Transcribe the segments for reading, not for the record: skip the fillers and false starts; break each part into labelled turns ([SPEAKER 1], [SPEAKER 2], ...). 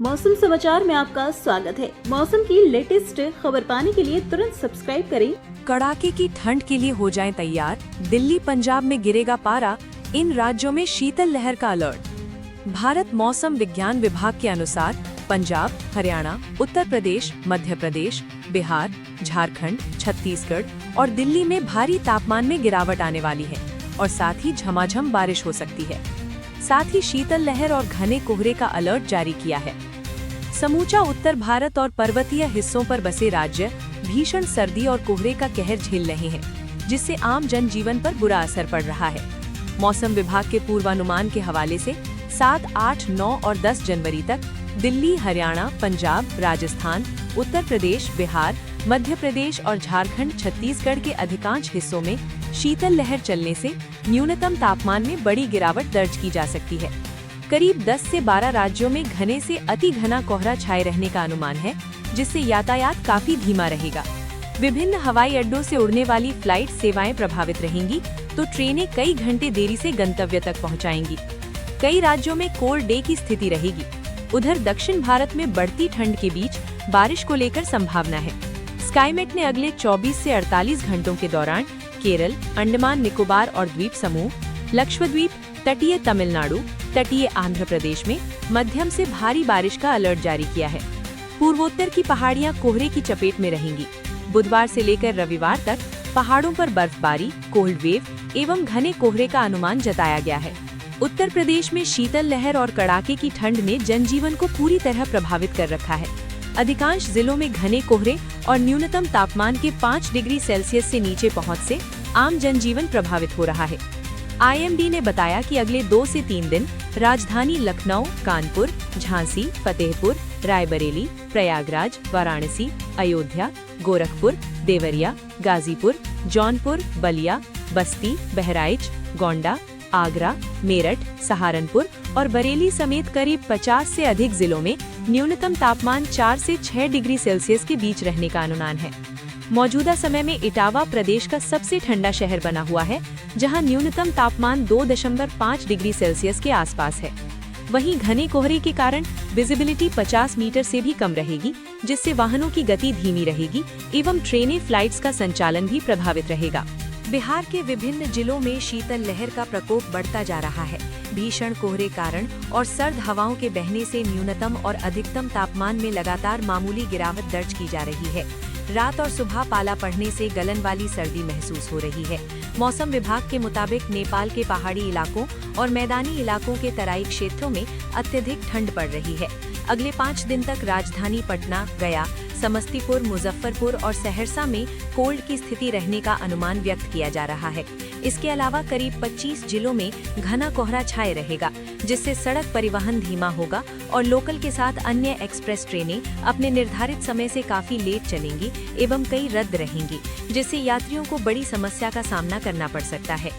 [SPEAKER 1] मौसम समाचार में आपका स्वागत है। मौसम की लेटेस्ट खबर पाने के लिए तुरंत सब्सक्राइब करें।
[SPEAKER 2] कड़ाके की ठंड के लिए हो जाएं तैयार। दिल्ली पंजाब में गिरेगा पारा, इन राज्यों में शीतल लहर का अलर्ट। भारत मौसम विज्ञान विभाग के अनुसार पंजाब, हरियाणा, उत्तर प्रदेश, मध्य प्रदेश, बिहार, झारखंड, छत्तीसगढ़ और दिल्ली में भारी तापमान में गिरावट आने वाली है और साथ ही झमाझम बारिश हो सकती है। साथ ही शीतल लहर और घने कोहरे का अलर्ट जारी किया है। समूचा उत्तर भारत और पर्वतीय हिस्सों पर बसे राज्य भीषण सर्दी और कोहरे का कहर झेल रहे हैं, जिससे आम जनजीवन पर बुरा असर पड़ रहा है। मौसम विभाग के पूर्वानुमान के हवाले से 7, 8, 9 और 10 जनवरी तक दिल्ली, हरियाणा, पंजाब, राजस्थान, उत्तर प्रदेश, बिहार, मध्य प्रदेश और झारखंड, छत्तीसगढ़ के अधिकांश हिस्सों में शीतल लहर चलने से न्यूनतम तापमान में बड़ी गिरावट दर्ज की जा सकती है। करीब 10 से 12 राज्यों में घने से अति घना कोहरा छाए रहने का अनुमान है, जिससे यातायात काफी धीमा रहेगा। विभिन्न हवाई अड्डों से उड़ने वाली फ्लाइट सेवाएं प्रभावित रहेंगी, तो ट्रेनें कई घंटे देरी से गंतव्य तक पहुंचाएंगी। कई राज्यों में कोल्ड डे की स्थिति रहेगी। उधर दक्षिण भारत में बढ़ती ठंड के बीच बारिश को लेकर संभावना है। स्काईमेट ने अगले 24 से 48 घंटों के दौरान केरल, अंडमान निकोबार और द्वीप समूह, लक्षद्वीप, तटीय तमिलनाडु, तटीय आंध्र प्रदेश में मध्यम से भारी बारिश का अलर्ट जारी किया है। पूर्वोत्तर की पहाड़ियां कोहरे की चपेट में रहेंगी। बुधवार से लेकर रविवार तक पहाड़ों पर बर्फबारी, कोल्ड वेव एवं घने कोहरे का अनुमान जताया गया है। उत्तर प्रदेश में शीतल लहर और कड़ाके की ठंड ने जनजीवन को पूरी तरह प्रभावित कर रखा है। अधिकांश जिलों में घने कोहरे और न्यूनतम तापमान के 5 डिग्री सेल्सियस से नीचे पहुंच से आम जनजीवन प्रभावित हो रहा है। IMD ने बताया कि अगले 2 से 3 दिन राजधानी लखनऊ, कानपुर, झांसी, फतेहपुर, रायबरेली, प्रयागराज, वाराणसी, अयोध्या, गोरखपुर, देवरिया, गाजीपुर, जौनपुर, बलिया, बस्ती, बहराइच, गोंडा, आगरा, मेरठ, सहारनपुर और बरेली समेत करीब 50 से अधिक जिलों में न्यूनतम तापमान 4 से 6 डिग्री सेल्सियस के बीच रहने का अनुमान है। मौजूदा समय में इटावा प्रदेश का सबसे ठंडा शहर बना हुआ है, जहां न्यूनतम तापमान 2.5 डिग्री सेल्सियस के आसपास है। वहीं घने कोहरे के कारण विजिबिलिटी 50 मीटर से भी कम रहेगी, जिससे वाहनों की गति धीमी रहेगी एवं ट्रेनें फ्लाइट्स का संचालन भी प्रभावित रहेगा। बिहार के विभिन्न जिलों में शीतल लहर का प्रकोप बढ़ता जा रहा है। भीषण कोहरे कारण और सर्द हवाओं के बहने से न्यूनतम और अधिकतम तापमान में लगातार मामूली गिरावट दर्ज की जा रही है। रात और सुबह पाला पड़ने से गलन वाली सर्दी महसूस हो रही है। मौसम विभाग के मुताबिक नेपाल के पहाड़ी इलाकों और मैदानी इलाकों के तराई क्षेत्रों में अत्यधिक ठंड पड़ रही है। अगले 5 दिन तक राजधानी पटना, गया, समस्तीपुर, मुजफ्फरपुर और सहरसा में कोल्ड की स्थिति रहने का अनुमान व्यक्त किया जा रहा है। इसके अलावा करीब 25 जिलों में घना कोहरा छाए रहेगा, जिससे सड़क परिवहन धीमा होगा और लोकल के साथ अन्य एक्सप्रेस ट्रेनें अपने निर्धारित समय से काफी लेट चलेंगी एवं कई रद्द रहेंगी, जिससे यात्रियों को बड़ी समस्या का सामना करना पड़ सकता है।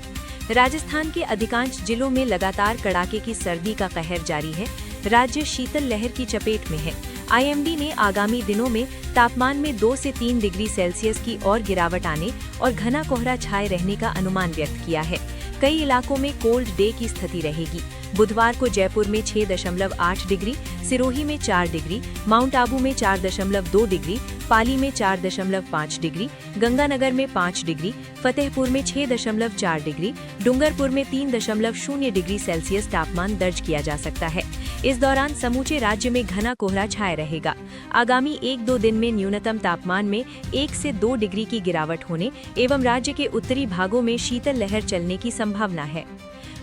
[SPEAKER 2] राजस्थान के अधिकांश जिलों में लगातार कड़ाके की सर्दी का कहर जारी है। राज्य शीतल लहर की चपेट में है। IMD ने आगामी दिनों में तापमान में 2 से 3 डिग्री सेल्सियस की और गिरावट आने और घना कोहरा छाए रहने का अनुमान व्यक्त किया है। कई इलाकों में कोल्ड डे की स्थिति रहेगी। बुधवार को जयपुर में 6.8 डिग्री, सिरोही में 4 डिग्री, माउंट आबू में 4.2 डिग्री, पाली में 4.5 डिग्री, गंगानगर में 5 डिग्री, फतेहपुर में 6.4 डिग्री, डूंगरपुर में 3.0 डिग्री सेल्सियस तापमान दर्ज किया जा सकता है। इस दौरान समूचे राज्य में घना कोहरा छाए रहेगा। आगामी 1-2 दिन में न्यूनतम तापमान में 1 से 2 डिग्री की गिरावट होने एवं राज्य के उत्तरी भागों में शीतल लहर चलने की संभावना है।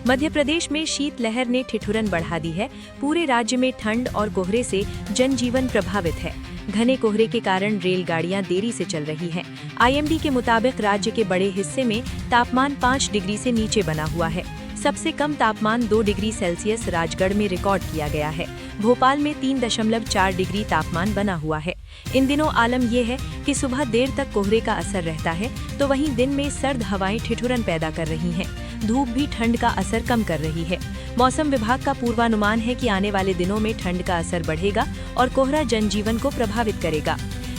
[SPEAKER 2] मध्य प्रदेश में शीत लहर ने ठिठुरन बढ़ा दी है। पूरे राज्य में ठंड और कोहरे से जनजीवन प्रभावित है। घने कोहरे के कारण रेलगाड़ियां देरी से चल रही हैं। IMD के मुताबिक राज्य के बड़े हिस्से में तापमान 5 डिग्री से नीचे बना हुआ है। सबसे कम तापमान 2 डिग्री सेल्सियस राजगढ़ में रिकॉर्ड किया गया है। भोपाल में 3.4 डिग्री तापमान बना हुआ है। इन दिनों आलम यह है कि सुबह देर तक कोहरे का असर रहता है, तो वहीं दिन में सर्द हवाएं ठिठुरन पैदा कर रही हैं। धूप भी ठंड का असर कम कर रही है। मौसम विभाग का पूर्वानुमान है कि आने वाले दिनों में ठंड का असर बढ़ेगा और कोहरा जनजीवन को प्रभावित करेगा।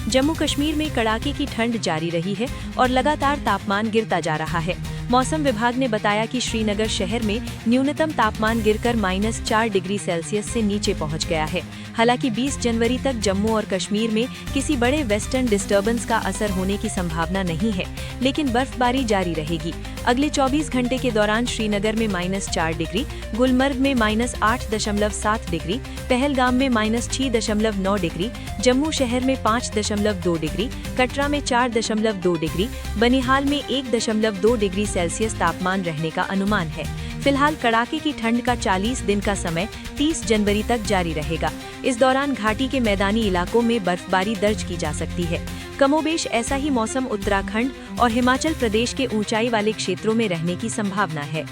[SPEAKER 2] जम्मू कश्मीर में कड़ाके की ठंड जारी रही है और लगातार तापमान गिरता जा रहा है। मौसम विभाग ने बताया कि श्रीनगर शहर में न्यूनतम तापमान गिरकर -4 डिग्री सेल्सियस से नीचे पहुंच गया है। हालांकि 20 जनवरी तक जम्मू और कश्मीर में किसी बड़े वेस्टर्न डिस्टर्बेंस का असर होने की संभावना नहीं है, लेकिन बर्फबारी जारी रहेगी। अगले 24 घंटे के दौरान श्रीनगर में -4 डिग्री, गुलमर्ग में -8.7 डिग्री, पहलगाम में -6.9 डिग्री, जम्मू शहर में 5.2 डिग्री, कटरा में 4.2 डिग्री, बनिहाल में 1.2 डिग्री सेल्सियस तापमान रहने का अनुमान है। फिलहाल कड़ाके की ठंड का 40 दिन का समय 30 जनवरी तक जारी रहेगा। इस दौरान घाटी के मैदानी इलाकों में बर्फबारी दर्ज की जा सकती है। कमोबेश ऐसा ही मौसम उत्तराखंड और हिमाचल प्रदेश के ऊंचाई वाले क्षेत्रों में रहने की संभावना है।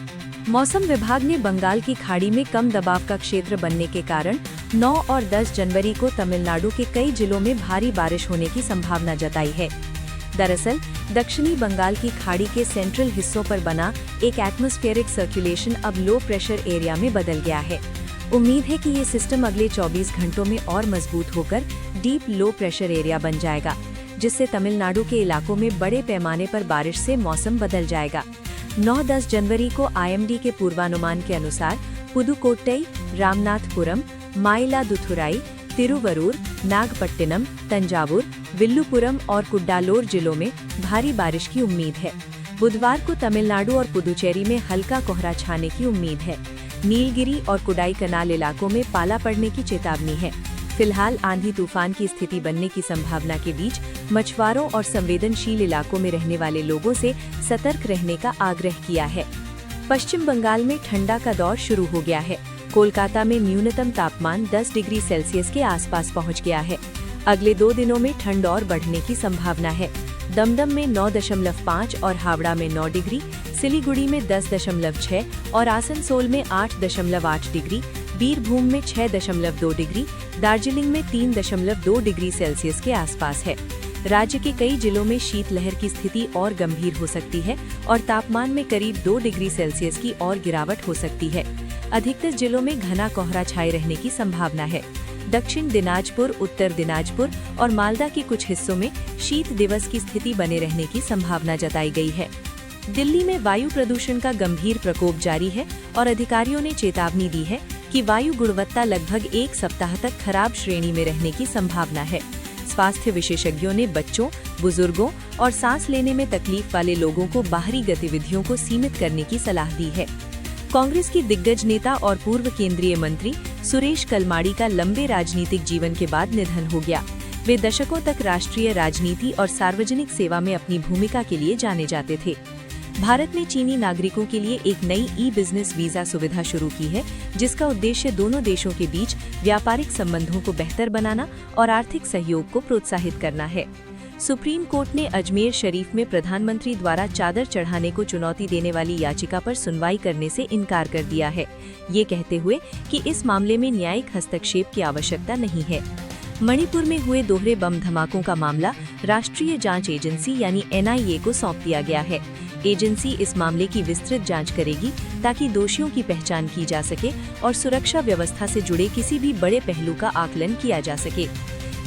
[SPEAKER 2] मौसम विभाग ने बंगाल की खाड़ी में कम दबाव का क्षेत्र बनने के कारण 9 और 10 जनवरी को तमिलनाडु के कई जिलों में भारी बारिश होने की संभावना जताई है। दरअसल दक्षिणी बंगाल की खाड़ी के सेंट्रल हिस्सों पर बना एक एटमॉस्फेरिक सर्कुलेशन अब लो प्रेशर एरिया में बदल गया है। उम्मीद है कि ये सिस्टम अगले 24 घंटों में और मजबूत होकर डीप लो प्रेशर एरिया बन जाएगा, जिससे तमिलनाडु के इलाकों में बड़े पैमाने पर बारिश से मौसम बदल जाएगा। 9-10 जनवरी को आईएमडी के पूर्वानुमान के अनुसार पुदुकोट्टई, रामनाथपुरम, मायिलादुथुराई, तिरुवरूर, नागपट्टिनम, तंजावुर, विल्लुपुरम और कुड्डालोर जिलों में भारी बारिश की उम्मीद है। बुधवार को तमिलनाडु और पुदुचेरी में हल्का कोहरा छाने की उम्मीद है। नीलगिरी और कोडाईकनाल इलाकों में पाला पड़ने की चेतावनी है। फिलहाल आंधी तूफान की स्थिति बनने की संभावना के बीच मछुआरों और संवेदनशील इलाकों में रहने वाले लोगों से सतर्क रहने का आग्रह किया है। पश्चिम बंगाल में ठंडा का दौर शुरू हो गया है। कोलकाता में न्यूनतम तापमान 10 डिग्री सेल्सियस के आसपास पहुंच गया है। अगले 2 दिनों में ठंड और बढ़ने की संभावना है। दमदम में 9.5 और हावड़ा में 9 डिग्री, सिलीगुड़ी में 10.6 और आसनसोल में 8.8 डिग्री, बीरभूम में 6.2 डिग्री, दार्जिलिंग में 3.2 डिग्री सेल्सियस के आसपास है। राज्य के कई जिलों में शीतलहर की स्थिति और गंभीर हो सकती है और तापमान में करीब 2 डिग्री सेल्सियस की और गिरावट हो सकती है। अधिकतर जिलों में घना कोहरा छाए रहने की संभावना है। दक्षिण दिनाजपुर, उत्तर दिनाजपुर और मालदा के कुछ हिस्सों में शीत दिवस की स्थिति बने रहने की संभावना जताई गई है। दिल्ली में वायु प्रदूषण का गंभीर प्रकोप जारी है और अधिकारियों ने चेतावनी दी है कि वायु गुणवत्ता लगभग 1 सप्ताह तक खराब श्रेणी में रहने की संभावना है। स्वास्थ्य विशेषज्ञों ने बच्चों, बुजुर्गों और सांस लेने में तकलीफ वाले लोगों को बाहरी गतिविधियों को सीमित करने की सलाह दी है। कांग्रेस की दिग्गज नेता और पूर्व केंद्रीय मंत्री सुरेश कलमाड़ी का लंबे राजनीतिक जीवन के बाद निधन हो गया। वे दशकों तक राष्ट्रीय राजनीति और सार्वजनिक सेवा में अपनी भूमिका के लिए जाने जाते थे। भारत ने चीनी नागरिकों के लिए एक नई ई-बिजनेस वीजा सुविधा शुरू की है, जिसका उद्देश्य दोनों देशों के बीच व्यापारिक संबंधों को बेहतर बनाना और आर्थिक सहयोग को प्रोत्साहित करना है। सुप्रीम कोर्ट ने अजमेर शरीफ में प्रधानमंत्री द्वारा चादर चढ़ाने को चुनौती देने वाली याचिका पर सुनवाई करने से इनकार कर दिया है, ये कहते हुए कि इस मामले में न्यायिक हस्तक्षेप की आवश्यकता नहीं है। मणिपुर में हुए दोहरे बम धमाकों का मामला राष्ट्रीय जांच एजेंसी यानी NIA को सौंप दिया गया है। एजेंसी इस मामले की विस्तृत जांच करेगी ताकि दोषियों की पहचान की जा सके और सुरक्षा व्यवस्था से जुड़े किसी भी बड़े पहलू का आकलन किया जा सके।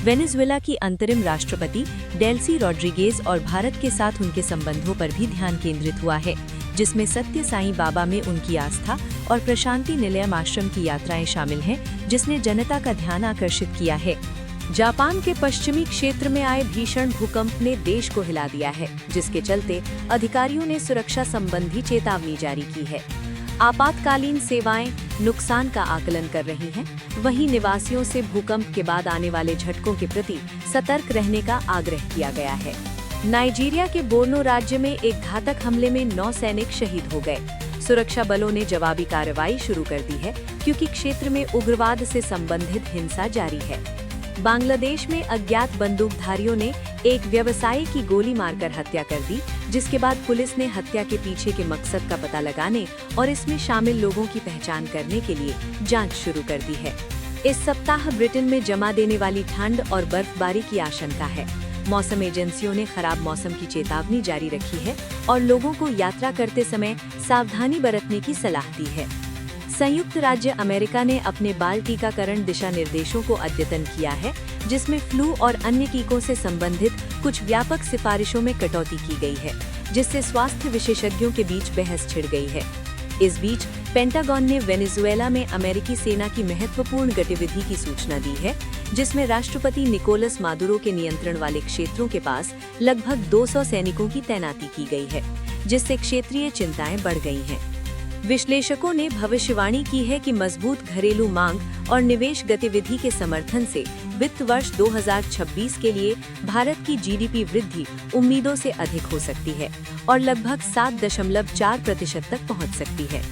[SPEAKER 2] वेनेजुएला की अंतरिम राष्ट्रपति डेल्सी रॉड्रिगेज और भारत के साथ उनके संबंधों पर भी ध्यान केंद्रित हुआ है, जिसमें सत्य साईं बाबा में उनकी आस्था और प्रशांति निलयम आश्रम की यात्राएं शामिल हैं, जिसने जनता का ध्यान आकर्षित किया है। जापान के पश्चिमी क्षेत्र में आए भीषण भूकंप ने देश को हिला दिया है, जिसके चलते अधिकारियों ने सुरक्षा संबंधी चेतावनी जारी की है। आपातकालीन सेवाएं नुकसान का आकलन कर रही हैं, वहीं निवासियों से भूकंप के बाद आने वाले झटकों के प्रति सतर्क रहने का आग्रह किया गया है। नाइजीरिया के बोर्नो राज्य में एक घातक हमले में 9 सैनिक शहीद हो गए। सुरक्षा बलों ने जवाबी कार्रवाई शुरू कर दी है, क्योंकि क्षेत्र में उग्रवाद से संबंधित हिंसा जारी है। बांग्लादेश में अज्ञात बंदूकधारियों ने एक व्यवसायी की गोली मारकर हत्या कर दी, जिसके बाद पुलिस ने हत्या के पीछे के मकसद का पता लगाने और इसमें शामिल लोगों की पहचान करने के लिए जांच शुरू कर दी है। इस सप्ताह ब्रिटेन में जमा देने वाली ठंड और बर्फबारी की आशंका है। मौसम एजेंसियों ने खराब मौसम की चेतावनी जारी रखी है और लोगों को यात्रा करते समय सावधानी बरतने की सलाह दी है। संयुक्त राज्य अमेरिका ने अपने बाल टीकाकरण दिशा निर्देशों को अद्यतन किया है, जिसमें फ्लू और अन्य टीकों से संबंधित कुछ व्यापक सिफारिशों में कटौती की गई है, जिससे स्वास्थ्य विशेषज्ञों के बीच बहस छिड़ गई है। इस बीच पेंटागन ने वेनेजुएला में अमेरिकी सेना की महत्वपूर्ण गतिविधि की सूचना दी है, जिसमें राष्ट्रपति निकोलस मादुरो के नियंत्रण वाले क्षेत्रों के पास लगभग 200 सैनिकों की तैनाती की गई है, जिससे क्षेत्रीय चिंताएं बढ़ गई हैं। विश्लेषकों ने भविष्यवाणी की है कि मजबूत घरेलू मांग और निवेश गतिविधि के समर्थन से वित्त वर्ष 2026 के लिए भारत की जीडीपी वृद्धि उम्मीदों से अधिक हो सकती है और लगभग 7.4% तक पहुंच सकती है।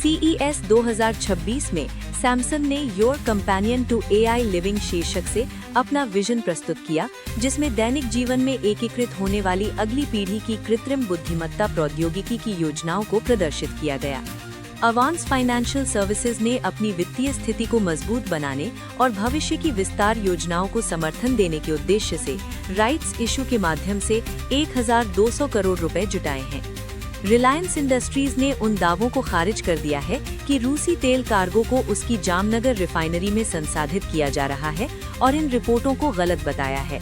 [SPEAKER 2] CES 2026 में सैमसंग ने your companion to AI living शीर्षक से अपना विजन प्रस्तुत किया, जिसमें दैनिक जीवन में एकीकृत होने वाली अगली पीढ़ी की कृत्रिम बुद्धिमत्ता प्रौद्योगिकी की योजनाओं को प्रदर्शित किया गया। अवांस फाइनेंशियल सर्विसेज ने अपनी वित्तीय स्थिति को मजबूत बनाने और भविष्य की विस्तार योजनाओं को समर्थन देने के उद्देश्य से राइट्स इशू के माध्यम से 1200 करोड़ रुपए जुटाए हैं। रिलायंस इंडस्ट्रीज ने उन दावों को खारिज कर दिया है कि रूसी तेल कार्गो को उसकी जामनगर रिफाइनरी में संसाधित किया जा रहा है और इन रिपोर्टों को गलत बताया है।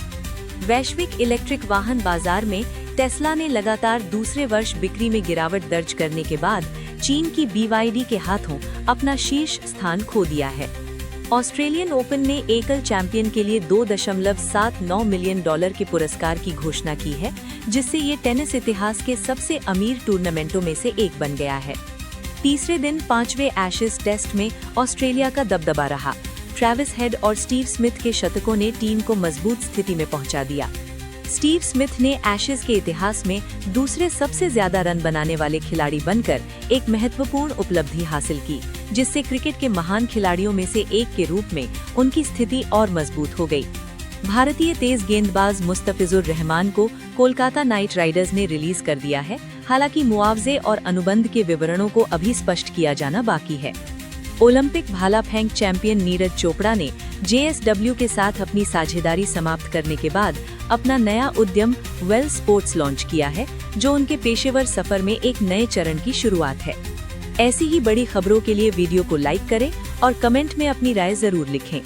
[SPEAKER 2] वैश्विक इलेक्ट्रिक वाहन बाजार में टेस्ला ने लगातार दूसरे वर्ष बिक्री में गिरावट दर्ज करने के बाद चीन की BYD के हाथों अपना शीर्ष स्थान खो दिया है। ऑस्ट्रेलियन ओपन ने एकल चैंपियन के लिए $2.79 मिलियन के पुरस्कार की घोषणा की है, जिससे ये टेनिस इतिहास के सबसे अमीर टूर्नामेंटों में से एक बन गया है। तीसरे दिन 5वें एशेज टेस्ट में ऑस्ट्रेलिया का दबदबा रहा। ट्रेविस हेड और स्टीव स्मिथ के शतकों ने टीम को मजबूत स्थिति में पहुंचा दिया। स्टीव स्मिथ ने एशेज के इतिहास में दूसरे सबसे ज्यादा रन बनाने वाले खिलाड़ी बनकर एक महत्वपूर्ण उपलब्धि हासिल की, जिससे क्रिकेट के महान खिलाड़ियों में से एक के रूप में उनकी स्थिति और मजबूत हो गई। भारतीय तेज गेंदबाज मुस्तफिजुर रहमान को कोलकाता नाइट राइडर्स ने रिलीज कर दिया है, हालांकि मुआवजे और अनुबंध के विवरणों को अभी स्पष्ट किया जाना बाकी है। ओलंपिक भाला फेंक चैंपियन नीरज चोपड़ा ने JSW के साथ अपनी साझेदारी समाप्त करने के बाद अपना नया उद्यम वेल स्पोर्ट्स लॉन्च किया है, जो उनके पेशेवर सफर में एक नए चरण की शुरुआत है। ऐसी ही बड़ी खबरों के लिए वीडियो को लाइक करें और कमेंट में अपनी राय जरूर लिखें।